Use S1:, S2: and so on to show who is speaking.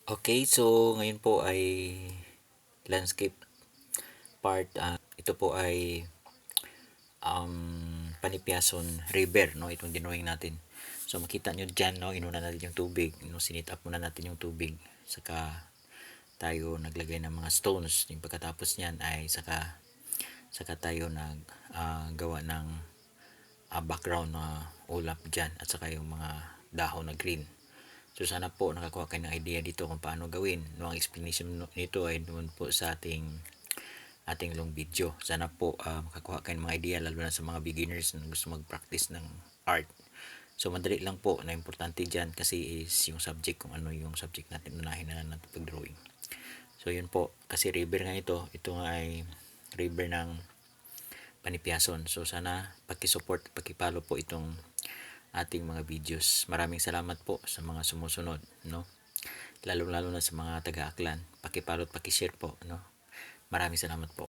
S1: Okay, so ngayon po ay landscape part. Ito po ay Panipiason River, no? Itong dinrawing natin. So makita nyo dyan, no? Inuna natin yung tubig. No? Sinit up muna natin yung tubig. Saka tayo naglagay ng mga stones. Yung pagkatapos niyan ay saka tayo gawa ng background na ulap dyan. At saka yung mga dahon na green. So sana po nakakuha kayo ng idea dito kung paano gawin. No, ang explanation nito ay doon po sa ating long video. Sana po makakuha kayo ng mga idea lalo na sa mga beginners na gusto mag-practice ng art. So madali lang po, na importante dyan kasi is yung subject, kung ano yung subject natin, unahin na natin pag-drawing. So yun po, kasi river nga ito nga ay river ng Panipiason. So sana paki-support, paki-follow po itong ating mga videos. Maraming salamat po sa mga sumusunod, no? Lalo-lalo na sa mga taga-Aklan. Paki-follow at paki-share po, no? Maraming salamat po.